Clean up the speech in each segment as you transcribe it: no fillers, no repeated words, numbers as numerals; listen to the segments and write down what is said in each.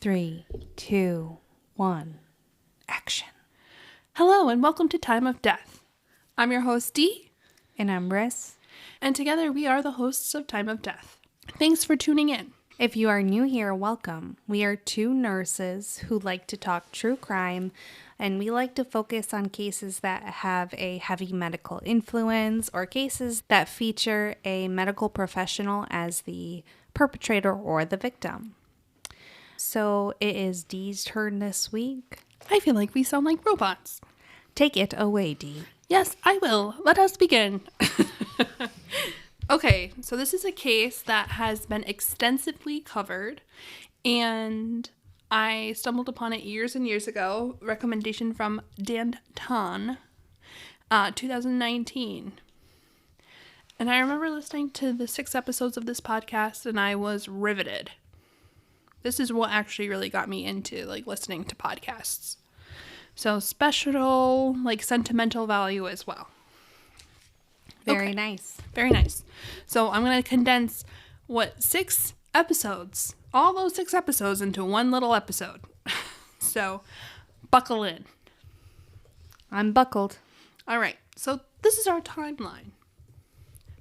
3, 2, 1, action. Hello and welcome to Time of Death. I'm your host Dee. And I'm Ris. And together we are the hosts of Time of Death. Thanks for tuning in. If you are new here, welcome. We are two nurses who like to talk true crime, and we like to focus on cases that have a heavy medical influence or cases that feature a medical professional as the perpetrator or the victim. So it is Dee's turn this week. I feel like we sound like robots. Take it away, Dee. Yes, I will. Let us begin. Okay, so this is a case that has been extensively covered, and I stumbled upon it years and years ago. Recommendation from Dan Ton, 2019. And I remember listening to the 6 episodes of this podcast, and I was riveted. This is what actually really got me into, listening to podcasts. So special, sentimental value as well. Very nice. Very nice. So I'm going to condense 6 episodes, all those 6 episodes into one little episode. So buckle in. I'm buckled. All right. So this is our timeline.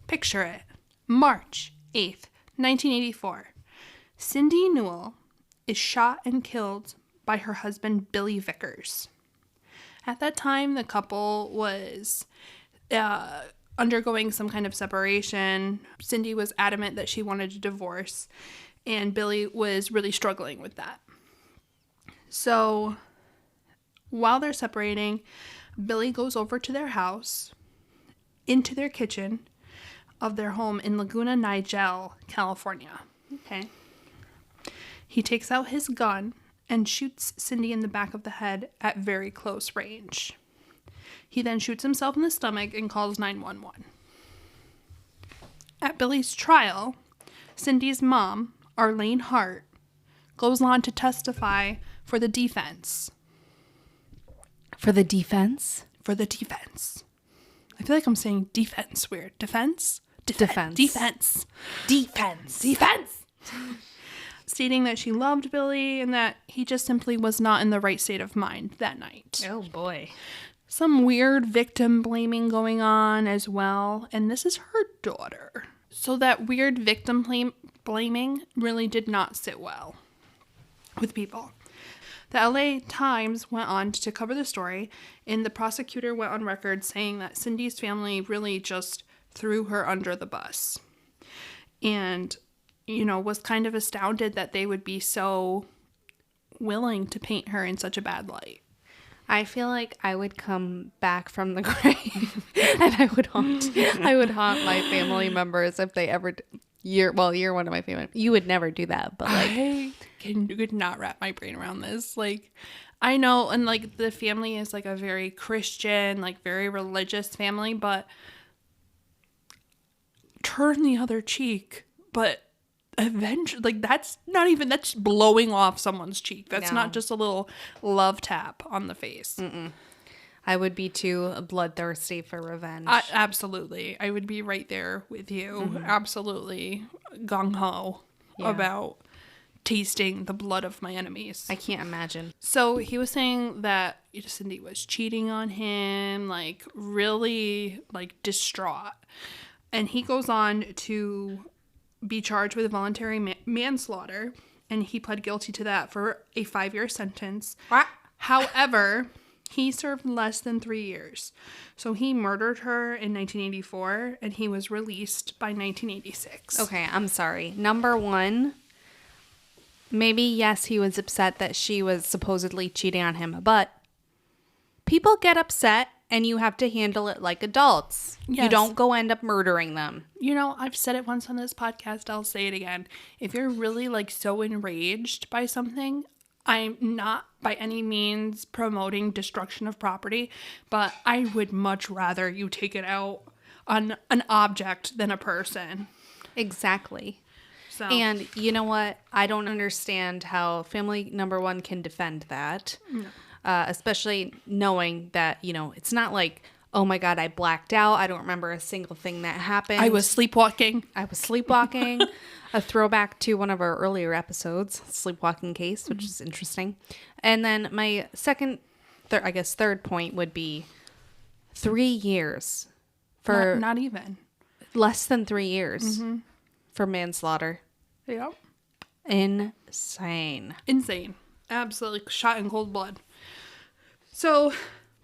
Picture it. March 8th, 1984. Cindy Newell is shot and killed by her husband, Billy Vickers. At that time, the couple was undergoing some kind of separation. Cindy was adamant that she wanted a divorce, and Billy was really struggling with that. So while they're separating, Billy goes over to their house, into their kitchen of their home in Laguna Niguel, California. Okay. He takes out his gun and shoots Cindy in the back of the head at very close range. He then shoots himself in the stomach and calls 911. At Billy's trial, Cindy's mom, Arlene Hart, goes on to testify for the defense. For the defense? For the defense. I feel like I'm saying defense weird. Defense? Defense. Defense. Defense. Defense. Stating that she loved Billy and that he just simply was not in the right state of mind that night. Oh boy. Some weird victim blaming going on as well, and this is her daughter. So that weird victim blaming really did not sit well with people. The LA Times went on to cover the story, and the prosecutor went on record saying that Cindy's family really just threw her under the bus. And was kind of astounded that they would be so willing to paint her in such a bad light. I feel like I would come back from the grave and I would haunt my family members if they ever you're one of my family. You would never do that, but I could not wrap my brain around this. I know, and the family is a very Christian, very religious family, but turn the other cheek. But eventually, that's blowing off someone's cheek. That's not just a little love tap on the face. Mm-mm. I would be too bloodthirsty for revenge. Absolutely. I would be right there with you. Mm-hmm. Absolutely gung-ho about tasting the blood of my enemies. I can't imagine. So he was saying that Cindy was cheating on him, really, distraught. And he goes on to be charged with voluntary manslaughter, and he pled guilty to that for a 5-year sentence. What? However, he served less than 3 years. So he murdered her in 1984, and he was released by 1986. Okay, I'm sorry. Number one, maybe, yes, he was upset that she was supposedly cheating on him, but people get upset and you have to handle it like adults. Yes. You don't go end up murdering them. I've said it once on this podcast. I'll say it again. If you're really so enraged by something, I'm not by any means promoting destruction of property, but I would much rather you take it out on an object than a person. Exactly. So. And you know what? I don't understand how family number one can defend that. No. Especially knowing that, it's not like, oh my God, I blacked out. I don't remember a single thing that happened. I was sleepwalking. A throwback to one of our earlier episodes, sleepwalking case, which is interesting. And then my third point would be 3 years for Not even. less than 3 years for manslaughter. Yeah. Insane. Absolutely shot in cold blood. So,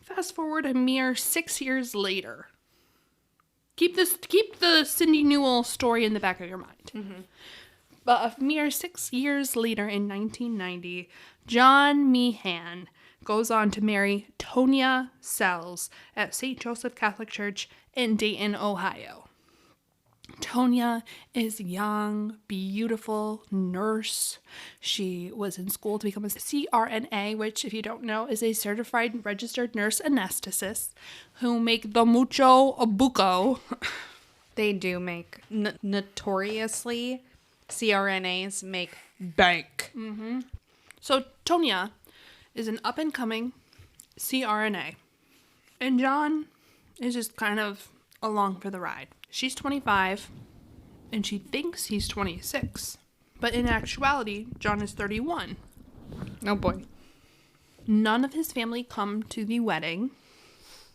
fast forward a mere 6 years later. Keep the Cindy Newell story in the back of your mind. But a mere 6 years later, in 1990, John Meehan goes on to marry Tonya Sells at St. Joseph Catholic Church in Dayton, Ohio. Tonya is young, beautiful nurse. She was in school to become a CRNA, which, if you don't know, is a certified registered nurse anesthetist who make the mucho buco. They do make, notoriously, CRNAs make bank. So Tonya is an up-and-coming CRNA, and John is just kind of along for the ride. She's 25, and she thinks he's 26. But in actuality, John is 31. Oh boy. None of his family come to the wedding,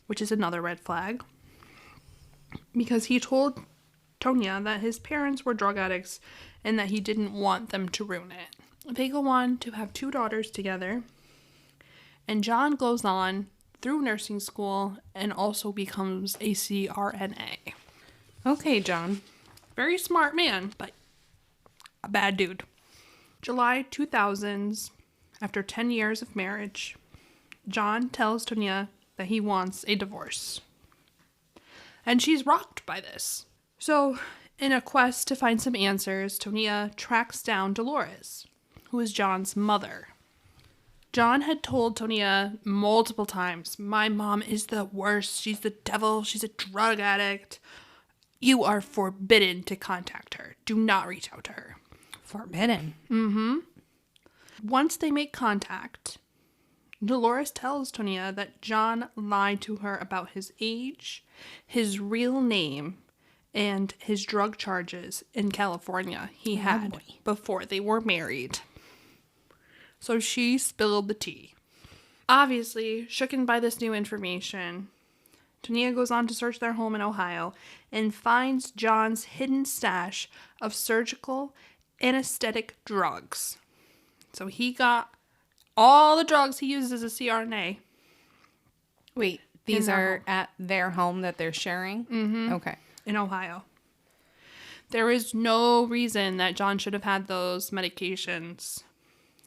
which is another red flag, because he told Tonya that his parents were drug addicts and that he didn't want them to ruin it. They go on to have 2 daughters together, and John goes on through nursing school and also becomes a CRNA. Okay, John. Very smart man, but a bad dude. July 2000s, after 10 years of marriage, John tells Tonya that he wants a divorce. And she's rocked by this. So, in a quest to find some answers, Tonya tracks down Dolores, who is John's mother. John had told Tonya multiple times, "My mom is the worst. She's the devil. She's a drug addict. You are forbidden to contact her. Do not reach out to her." Forbidden. Once they make contact, Dolores tells Tonya that John lied to her about his age, his real name, and his drug charges in California he had before they were married. So she spilled the tea. Obviously, shooken by this new information, Tonya goes on to search their home in Ohio and finds John's hidden stash of surgical anesthetic drugs. So he got all the drugs he uses as a CRNA. Wait, these are at their home that they're sharing? Okay. In Ohio. There is no reason that John should have had those medications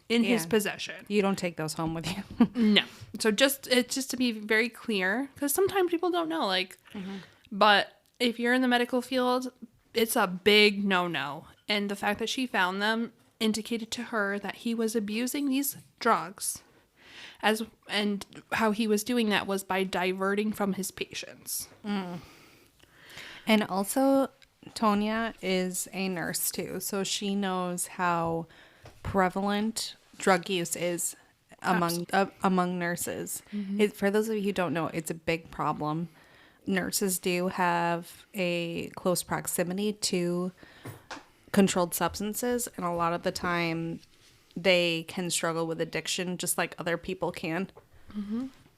in his possession. You don't take those home with you. No. So it's just to be very clear, because sometimes people don't know, but if you're in the medical field, it's a big no-no. And the fact that she found them indicated to her that he was abusing these drugs, and how he was doing that was by diverting from his patients. And also, Tonya is a nurse too, so she knows how prevalent drug use is among nurses. For those of you who don't know, it's a big problem. Nurses do have a close proximity to controlled substances, and a lot of the time they can struggle with addiction just like other people can.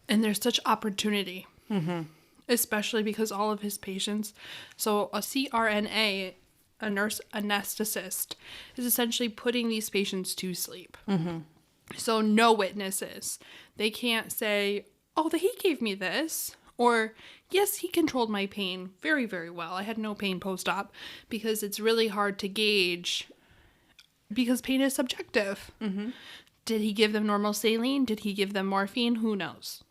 And there's such opportunity, especially because all of his patients, so a CRNA, a nurse anesthetist, is essentially putting these patients to sleep. So no witnesses. They can't say, "Oh, he gave me this," or "Yes, he controlled my pain very, very well. I had no pain post-op," because it's really hard to gauge, because pain is subjective. Did he give them normal saline? Did he give them morphine? Who knows?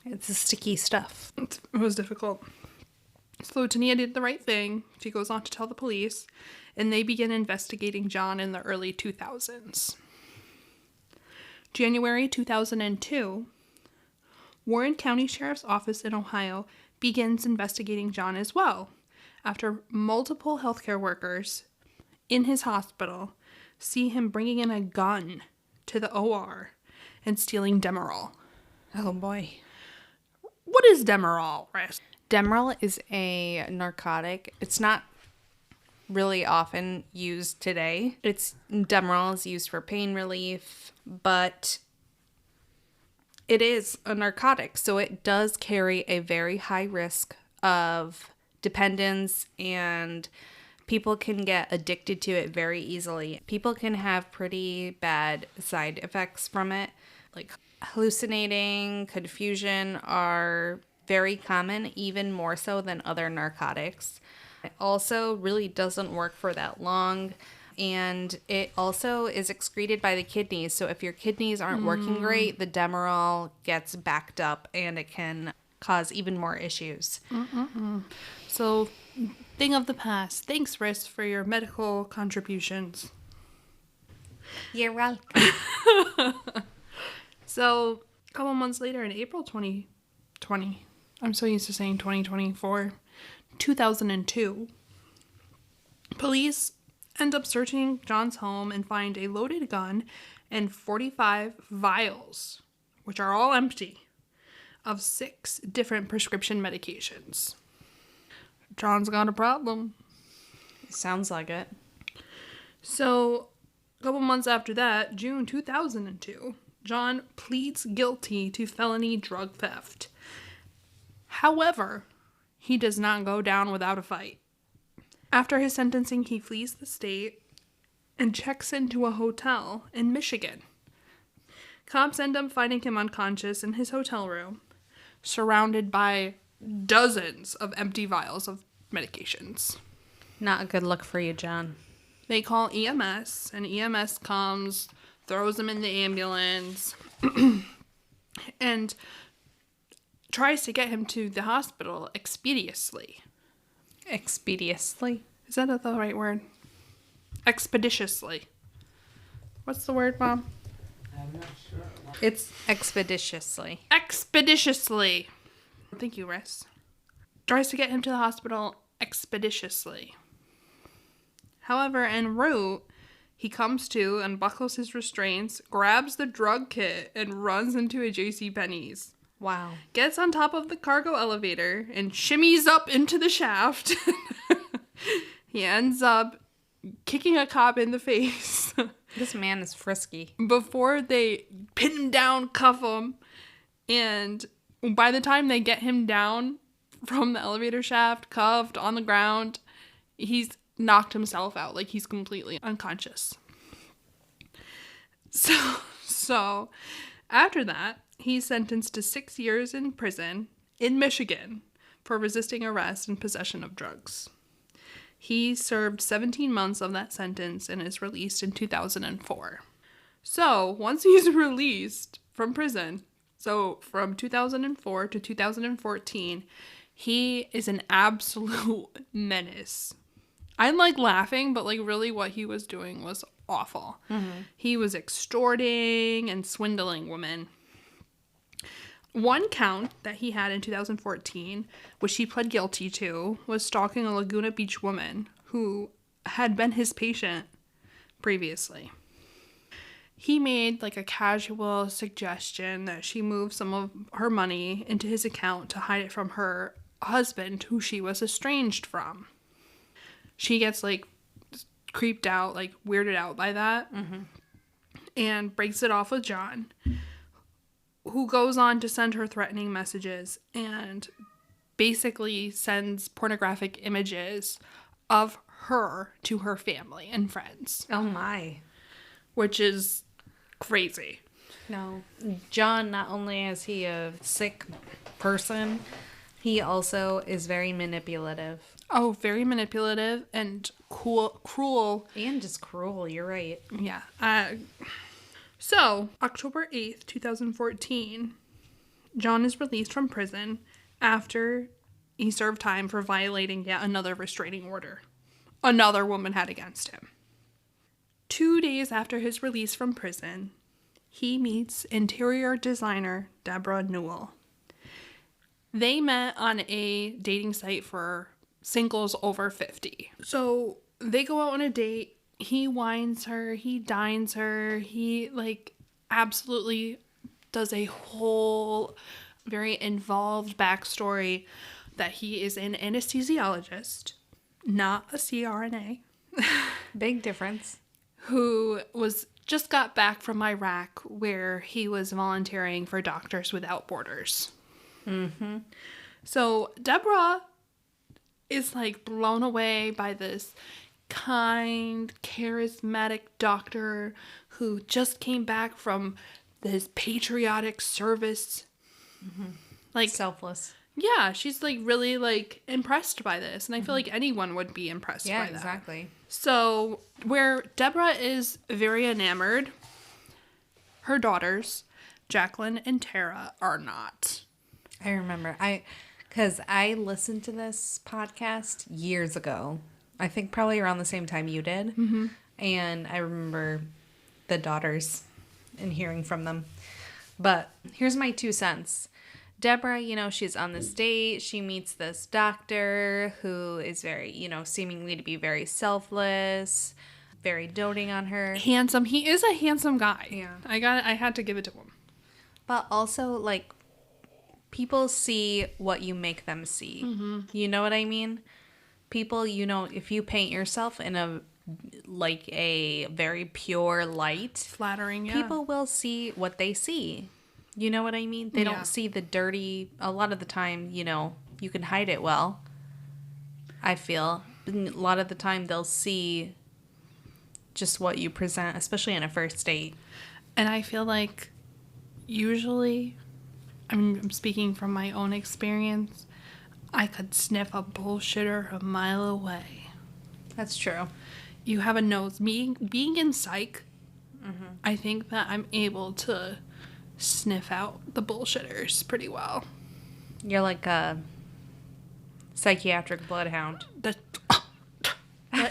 It's the sticky stuff. It was difficult. So Tonya did the right thing. She goes on to tell the police, and they begin investigating John in the early 2000s. January 2002, Warren County Sheriff's Office in Ohio begins investigating John as well, after multiple healthcare workers in his hospital see him bringing in a gun to the OR and stealing Demerol. Oh boy. What is Demerol, Ris? Demerol is a narcotic. It's not really often used today. Demerol is used for pain relief, but it is a narcotic, so it does carry a very high risk of dependence, and people can get addicted to it very easily. People can have pretty bad side effects from it, like hallucinating, confusion are very common, even more so than other narcotics. It also really doesn't work for that long, and it also is excreted by the kidneys. So if your kidneys aren't working great, the Demerol gets backed up and it can cause even more issues. So, thing of the past. Thanks, Ris, for your medical contributions. You're welcome. So, a couple months later, in April 2020, I'm so used to saying 2024, 2002, police end up searching John's home and find a loaded gun and 45 vials, which are all empty, of 6 different prescription medications. John's got a problem. Sounds like it. So, a couple months after that, June 2002, John pleads guilty to felony drug theft. However, he does not go down without a fight. After his sentencing, he flees the state and checks into a hotel in Michigan. Cops end up finding him unconscious in his hotel room, surrounded by dozens of empty vials of medications. Not a good look for you, John. They call EMS, and EMS comes, throws him in the ambulance, and tries to get him to the hospital expeditiously. Expeditiously? Is that the right word? Expeditiously. What's the word, Mom? I'm not sure. It's expeditiously. Expeditiously. Thank you, Ris. Tries to get him to the hospital expeditiously. However, en route, he comes to, unbuckles his restraints, grabs the drug kit, and runs into a JCPenney's. Wow. Gets on top of the cargo elevator and shimmies up into the shaft. He ends up kicking a cop in the face. This man is frisky. Before they pin him down, cuff him, and by the time they get him down from the elevator shaft, cuffed on the ground, he's knocked himself out. Like, he's completely unconscious. So after that, he's sentenced to 6 years in prison in Michigan for resisting arrest and possession of drugs. He served 17 months of that sentence and is released in 2004. So, once he's released from prison, so from 2004 to 2014, he is an absolute menace. I'm like laughing, but like really what he was doing was awful. Mm-hmm. He was extorting and swindling women. One count that he had in 2014, which he pled guilty to, was stalking a Laguna Beach woman who had been his patient previously. He made like a casual suggestion that she move some of her money into his account to hide it from her husband, who she was estranged from. She gets like creeped out, like weirded out by that, and breaks it off with John, who goes on to send her threatening messages and basically sends pornographic images of her to her family and friends. Oh my. Which is crazy. No. John, not only is he a sick person, he also is very manipulative. Oh, very manipulative and cruel. And just cruel, you're right. Yeah. So, October 8th, 2014, John is released from prison after he served time for violating yet another restraining order another woman had against him. 2 days after his release from prison, he meets interior designer Deborah Newell. They met on a dating site for singles over 50. So they go out on a date. He wines her. He dines her. He, like, absolutely does a whole very involved backstory that he is an anesthesiologist, not a CRNA. Big difference. Who just got back from Iraq, where he was volunteering for Doctors Without Borders. Mm-hmm. So Deborah is like blown away by this kind, charismatic doctor who just came back from this patriotic service. Mm-hmm. Like, selfless. Yeah, she's like really like impressed by this, and I feel like anyone would be impressed by that. Yeah, exactly. So where Deborah is very enamored, her daughters, Jacqueline and Tara, are not. I remember. Because I listened to this podcast years ago. I think probably around the same time you did. Mm-hmm. And I remember the daughters and hearing from them. But here's my 2 cents. Deborah, she's on this date. She meets this doctor who is very, seemingly to be very selfless, very doting on her. Handsome. He is a handsome guy. Yeah. I had to give it to him. But also, like, people see what you make them see. Mm-hmm. You know what I mean? People, if you paint yourself in a very pure light, Flattering, yeah. people will see what they see. You know what I mean? They Yeah. don't see the dirty. A lot of the time, you can hide it well. I feel. A lot of the time they'll see just what you present, especially in a first date. And I feel like usually, I'm speaking from my own experience, I could sniff a bullshitter a mile away. That's true. You have a nose. Being in psych, Mm-hmm. I think that I'm able to sniff out the bullshitters pretty well. You're like a psychiatric bloodhound. That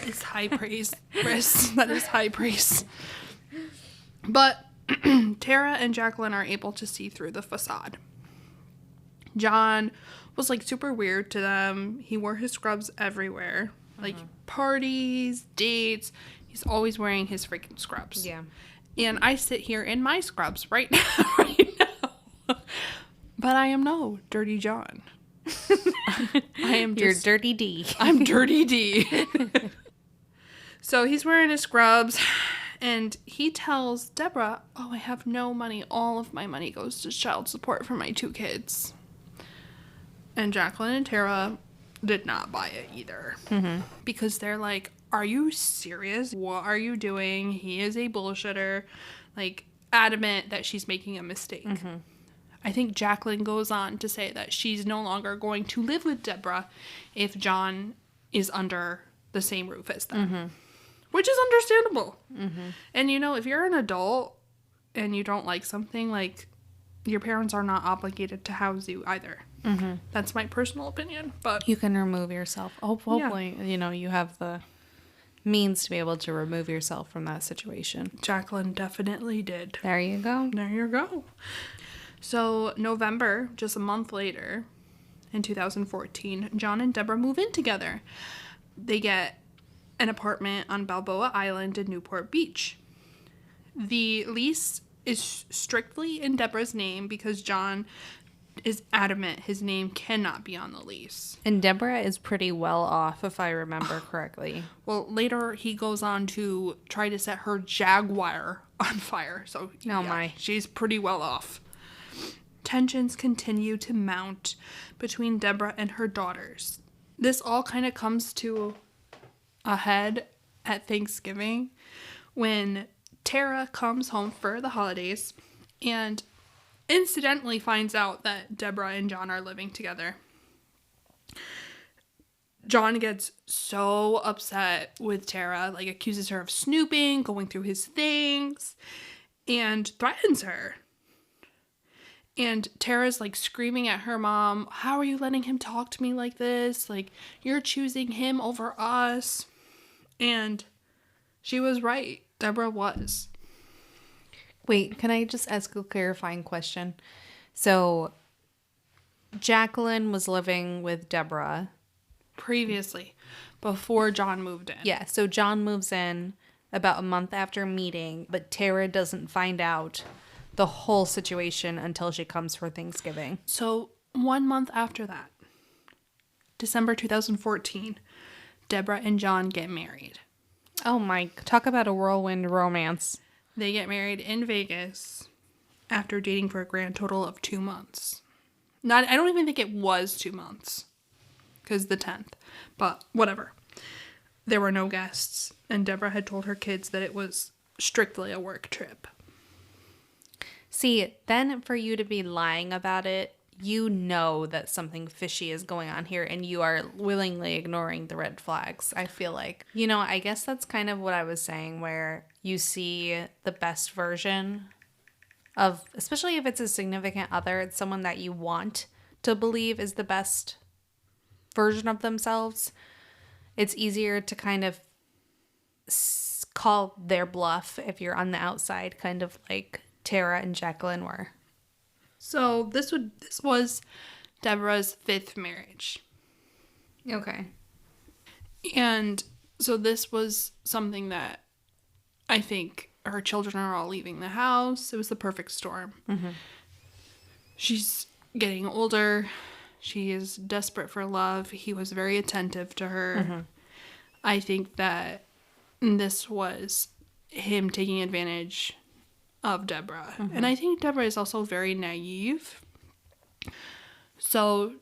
is high praise, Chris. That is high praise. But Tara and Jacqueline are able to see through the facade. John was like super weird to them. He wore his scrubs everywhere. Like parties, dates. He's always wearing his freaking scrubs. Yeah. And I sit here in my scrubs right now. But I am no Dirty John. I am just... You're Dirty D. I'm Dirty D. So he's wearing his scrubs, and he tells Deborah, I have no money. All of my money goes to child support for my 2 kids. And Jacqueline and Tara did not buy it either. Mm-hmm. Because they're like, are you serious? What are you doing? He is a bullshitter. Like, adamant that she's making a mistake. Mm-hmm. I think Jacqueline goes on to say that she's no longer going to live with Deborah if John is under the same roof as them. Mm-hmm. Which is understandable. Mm-hmm. And, if you're an adult and you don't like something, like, your parents are not obligated to house you either. Mm-hmm. That's my personal opinion. But You can remove yourself. Hopefully, you have the means to be able to remove yourself from that situation. Jacqueline definitely did. There you go. There you go. So, November, just a month later, in 2014, John and Deborah move in together. They get an apartment on Balboa Island in Newport Beach. The lease is strictly in Deborah's name because John is adamant his name cannot be on the lease. And Deborah is pretty well off, if I remember correctly. Well, later he goes on to try to set her Jaguar on fire. So, my. She's pretty well off. Tensions continue to mount between Deborah and her daughters. This all kind of comes to a head at Thanksgiving when Tara comes home for the holidays and incidentally finds out that Deborah and John are living together. John gets so upset with Tara, like accuses her of snooping, going through his things, and threatens her. And Tara's like screaming at her mom, how are you letting him talk to me like this? Like, you're choosing him over us. And she was right. Deborah was. Wait, can I just ask a clarifying question? So, Jacqueline was living with Deborah. Previously, before John moved in. Yeah, so John moves in about a month after meeting, but Tara doesn't find out the whole situation until she comes for Thanksgiving. So 1 month after that, December 2014, Deborah and John get married. Oh my, talk about a whirlwind romance. They get married in Vegas after dating for a grand total of 2 months. I don't even think it was 2 months, because the 10th, but whatever. There were no guests, and Deborah had told her kids that it was strictly a work trip. See, then for you to be lying about it, you know that something fishy is going on here, and you are willingly ignoring the red flags, I feel like. You know, I guess that's kind of what I was saying, where you see the best version of, especially if it's a significant other, it's someone that you want to believe is the best version of themselves. It's easier to kind of call their bluff if you're on the outside, kind of like Tara and Jacqueline were. So this was Deborah's 5th marriage. Okay. And so this was something that I think her children are all leaving the house. It was the perfect storm. Mm-hmm. She's getting older. She is desperate for love. He was very attentive to her. Mm-hmm. I think that this was him taking advantage of Deborah. Mm-hmm. And I think Deborah is also very naive. So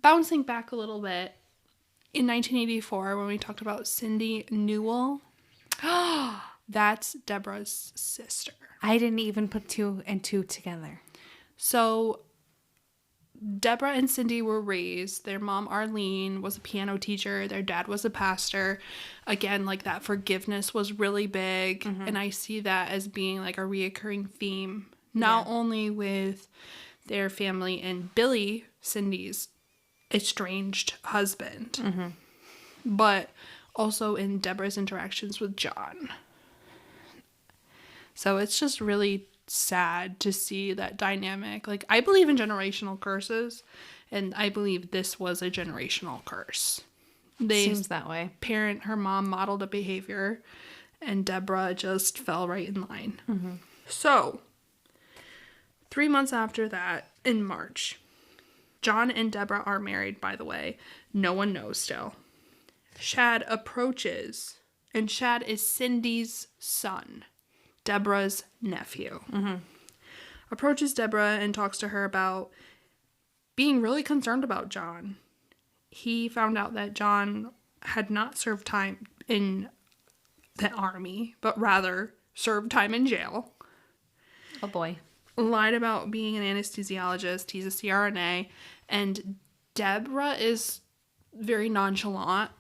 bouncing back a little bit, in 1984, when we talked about Cindy Newell, that's Deborah's sister. I didn't even put 2 and 2 together. So Deborah and Cindy were raised. Their mom, Arlene, was a piano teacher. Their dad was a pastor. Again, like that forgiveness was really big. Mm-hmm. And I see that as being like a reoccurring theme, not only with their family and Billy, Cindy's estranged husband, mm-hmm. but also in Deborah's interactions with John. So it's just really sad to see that dynamic. Like, I believe in generational curses, and I believe this was a generational curse. Seems that way. Her mom modeled a behavior, and Deborah just fell right in line. Mm-hmm. So 3 months after that, in March, John and Deborah are married, by the way. No one knows still. Shad approaches, and Shad is Cindy's son, Deborah's nephew. Mm-hmm. Approaches Deborah and talks to her about being really concerned about John. He found out that John had not served time in the army, but rather served time in jail. Oh boy. Lied about being an anesthesiologist. He's a CRNA. And Deborah is very nonchalant.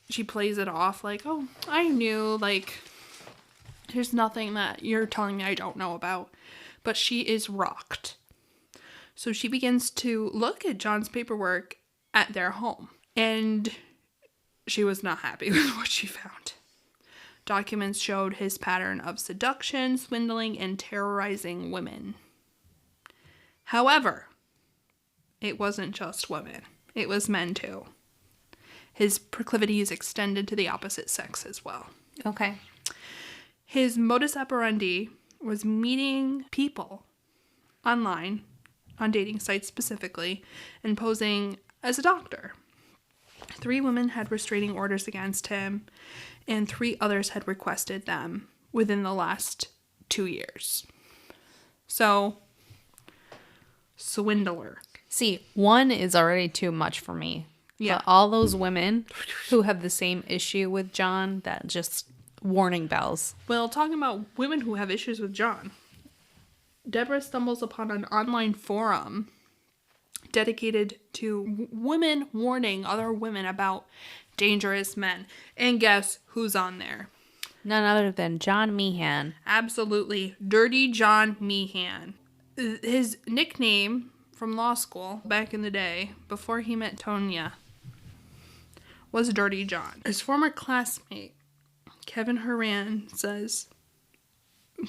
She plays it off like, oh, I knew, like, there's nothing that you're telling me I don't know about. But she is rocked. So she begins to look at John's paperwork at their home. And she was not happy with what she found. Documents showed his pattern of seduction, swindling, and terrorizing women. However, it wasn't just women. It was men too. His proclivities extended to the opposite sex as well. Okay. His modus operandi was meeting people online, on dating sites specifically, and posing as a doctor. 3 women had restraining orders against him, and 3 others had requested them within the last 2 years. So, swindler. See, 1 is already too much for me. Yeah. But all those women who have the same issue with John, that just warning bells. Well, talking about women who have issues with John, Deborah stumbles upon an online forum dedicated to women warning other women about dangerous men. And guess who's on there? None other than John Meehan. Absolutely. Dirty John Meehan. His nickname from law school back in the day, before he met Tonya, was Dirty John. His former classmate, Kevin Horan, says,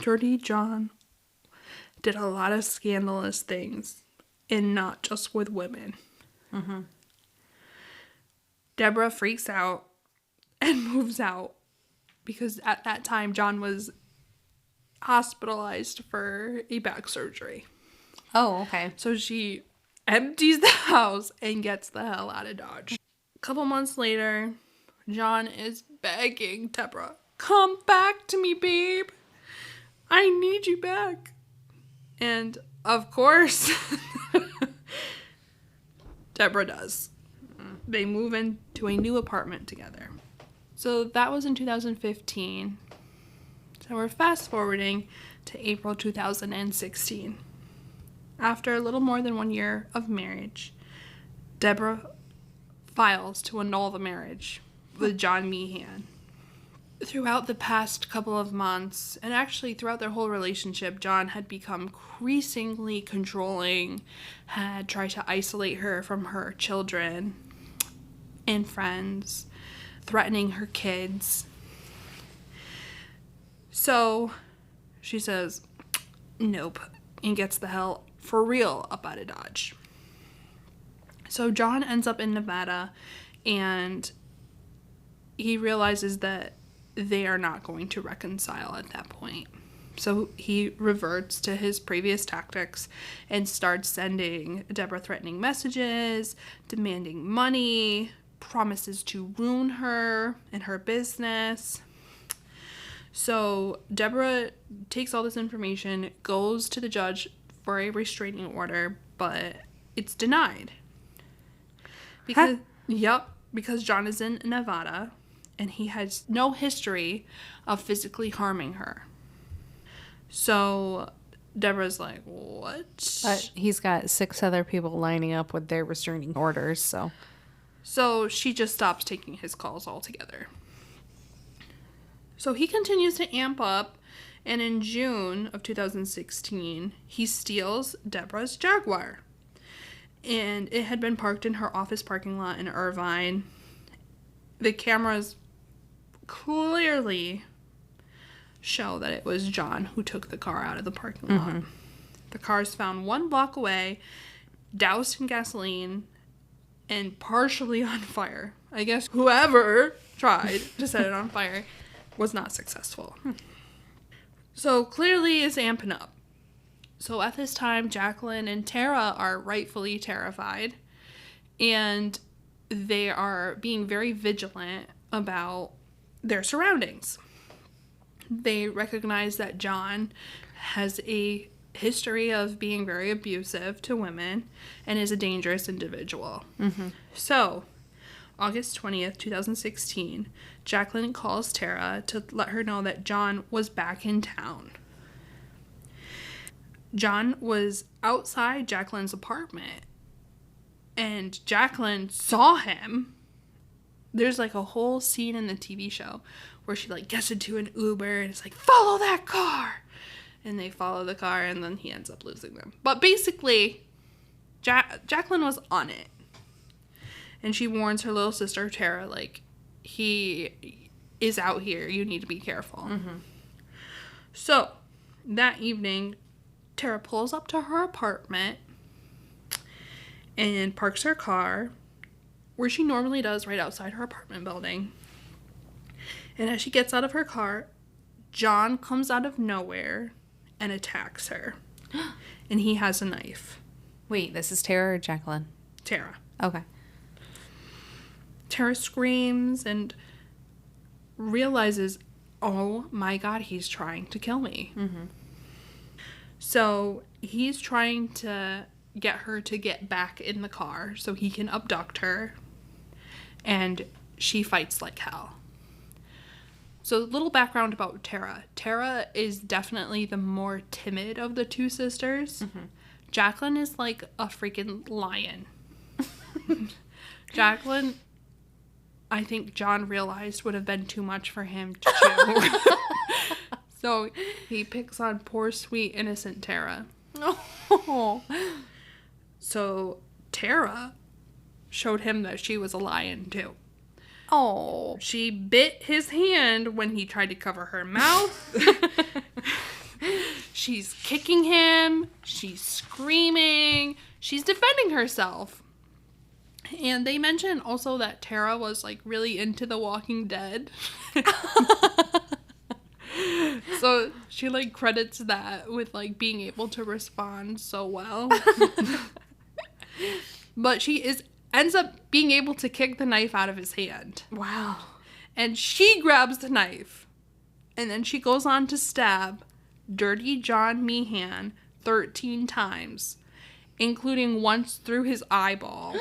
Dirty John did a lot of scandalous things, and not just with women. Mm-hmm. Deborah freaks out and moves out because at that time John was hospitalized for a back surgery. Oh, okay. So she empties the house and gets the hell out of Dodge. A couple months later, John is begging Deborah, come back to me, babe. I need you back. And of course, Deborah does. They move into a new apartment together. So that was in 2015. So we're fast forwarding to April 2016. After a little more than 1 year of marriage, Deborah files to annul the marriage with John Meehan. Throughout the past couple of months, and actually throughout their whole relationship, John had become increasingly controlling, had tried to isolate her from her children and friends, threatening her kids. So she says, nope, and gets the hell for real up out of Dodge. So John ends up in Nevada, and he realizes that they are not going to reconcile at that point. So he reverts to his previous tactics and starts sending Deborah threatening messages, demanding money, promises to ruin her and her business. So Deborah takes all this information, goes to the judge for a restraining order, but it's denied. Because because John is in Nevada and he has no history of physically harming her. So Deborah's like, what? But he's got 6 other people lining up with their restraining orders, so. So she just stops taking his calls altogether. So he continues to amp up, and in June of 2016, he steals Deborah's Jaguar. And it had been parked in her office parking lot in Irvine. The cameras clearly show that it was John who took the car out of the parking lot. The car is found 1 block away, doused in gasoline, and partially on fire. I guess whoever tried to set it on fire was not successful. So clearly is amping up. So at this time, Jacqueline and Tara are rightfully terrified, and they are being very vigilant about their surroundings. They recognize that John has a history of being very abusive to women and is a dangerous individual. So, August 20th, 2016, Jacqueline calls Tara to let her know that John was back in town. John was outside Jacqueline's apartment, and Jacqueline saw him. There's like a whole scene in the TV show where she like gets into an Uber and it's like, follow that car. And they follow the car, and then he ends up losing them. But basically, Jacqueline was on it. And she warns her little sister, Tara, like, he is out here. You need to be careful. So, that evening, Tara pulls up to her apartment and parks her car where she normally does, right outside her apartment building. And as she gets out of her car, John comes out of nowhere and attacks her. And he has a knife. Wait, this is Tara or Jacqueline? Tara. Okay. Tara screams and realizes, oh my God, he's trying to kill me. So he's trying to get her to get back in the car so he can abduct her. And she fights like hell. So a little background about Tara. Tara is definitely the more timid of the two sisters. Jacqueline is like a freaking lion. Jacqueline, I think John realized would have been too much for him to chew. So he picks on poor, sweet, innocent Tara. So Tara showed him that she was a lion too. Oh. She bit his hand when he tried to cover her mouth. She's kicking him. She's screaming. She's defending herself. And they mention also that Tara was like really into The Walking Dead. So she like credits that with like being able to respond so well. But ends up being able to kick the knife out of his hand. Wow. And she grabs the knife. And then she goes on to stab Dirty John Meehan 13 times, including once through his eyeball.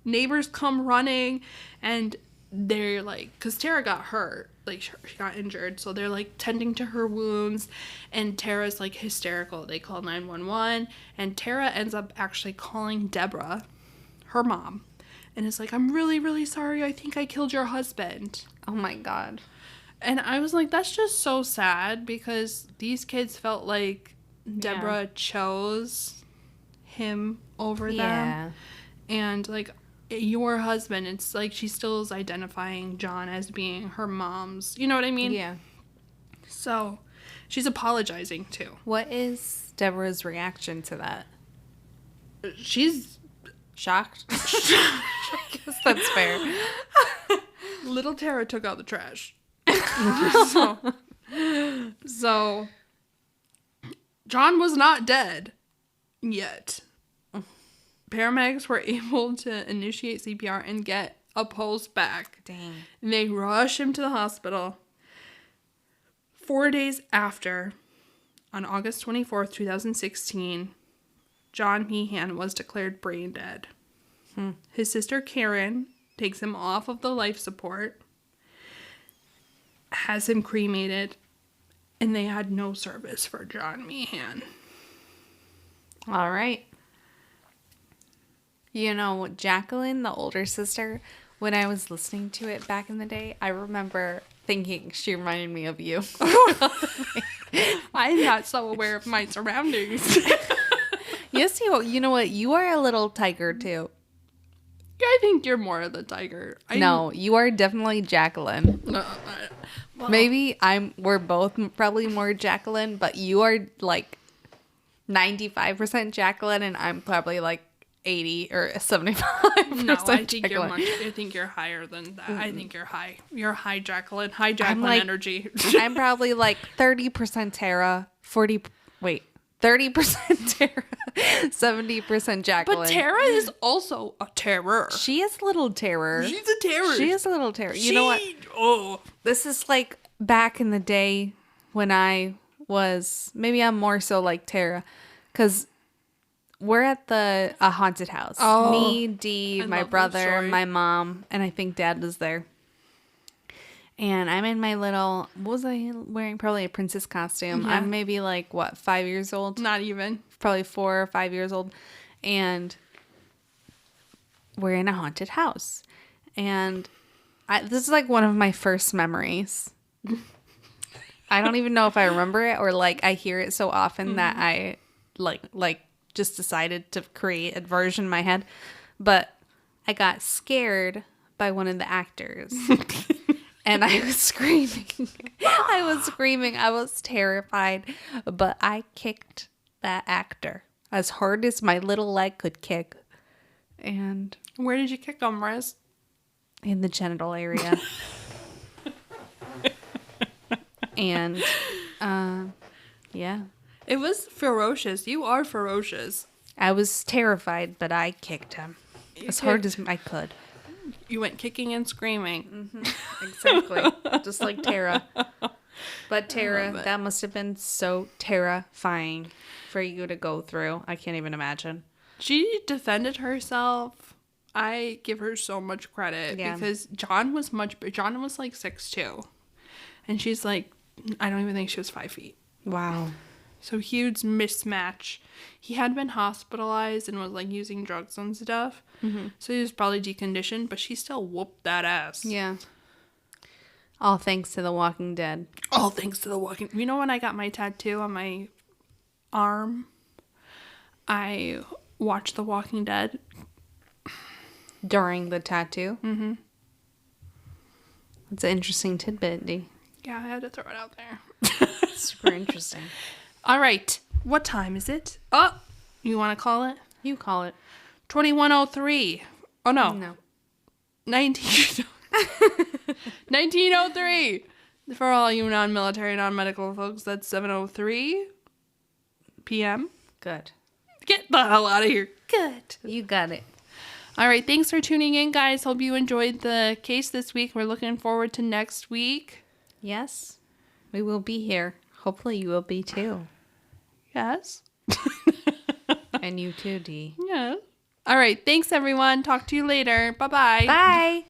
Neighbors come running, and they're like, because Tara got hurt, like she got injured, so they're like tending to her wounds, and Tara's like hysterical. They call 911, and Tara ends up actually calling Deborah, her mom, and is like, I'm really, really sorry. I think I killed your husband. Oh my God. And I was like, that's just so sad, because these kids felt like Deborah chose him over them. And like, your husband, it's like she still is identifying John as being her mom's, you know what I mean? Yeah. So she's apologizing too. What is Deborah's reaction to that? She's shocked. I guess that's fair. Little Tara took out the trash. So John was not dead yet. Paramedics were able to initiate CPR and get a pulse back. Dang. And they rushed him to the hospital. 4 days after, on August 24th, 2016, John Meehan was declared brain dead. His sister Karen takes him off of the life support, has him cremated, and they had no service for John Meehan. All right. You know, Jacqueline, the older sister, when I was listening to it back in the day, I remember thinking she reminded me of you. I'm not so aware of my surroundings. Yes, you know what? You are a little tiger, too. I think you're more of the tiger. No, you are definitely Jacqueline. Well, Maybe we're both probably more Jacqueline, but you are like 95% Jacqueline, and I'm probably like 80 or 75%. No, I think Jacqueline. I think you're higher than that. I think you're high. You're high Jacqueline. High Jacqueline like, energy. I'm probably like 30% Tara, 30% Tara, 70% Jacqueline. But Tara is also a terror. She is a little terror. She's a terror. She is a little terror. You know what? Oh. This is like back in the day when I was, maybe I'm more so like Tara, because we're at a haunted house. Oh, Me, Dee, my love that brother, story. my mom, and I think Dad was there. And I'm in my little, what was I wearing? Probably a princess costume. Yeah. I'm maybe like, 5 years old? Not even. Probably 4 or 5 years old. And we're in a haunted house. And this is like one of my first memories. I don't even know if I remember it or like I hear it so often that I like just decided to create a version in my head. But I got scared by one of the actors. And I was screaming. I was terrified. But I kicked that actor as hard as my little leg could kick. And Where did you kick him, Riz? in the genital area. And, yeah. It was ferocious. You are ferocious. I was terrified, but I kicked him as hard as I could. You went kicking and screaming. Exactly. Just like Tara. But Tara, that must have been so terrifying for you to go through. I can't even imagine. She defended herself. I give her so much credit because John was like 6'2". And she's like, I don't even think she was 5 feet. Wow. So huge mismatch. He had been hospitalized and was like using drugs and stuff. Mm-hmm. So he was probably deconditioned, but she still whooped that ass. Yeah. All thanks to The Walking Dead. All thanks to The Walking. You know when I got my tattoo on my arm, I watched The Walking Dead. During the tattoo? Mm-hmm. That's an interesting tidbit, Dee. Yeah, I had to throw it out there. Super interesting. All right. What time is it? Oh, you want to call it? You call it. 21:03. Oh, no. No. 19. 1903. For all you non-military, non-medical folks, that's 7:03 p.m. Good. Get the hell out of here. Good. You got it. All right. Thanks for tuning in, guys. Hope you enjoyed the case this week. We're looking forward to next week. Yes. We will be here. Hopefully you will be too. Yes. And you too, Dee. Yeah. All right. Thanks, everyone. Talk to you later. Bye-bye. Bye.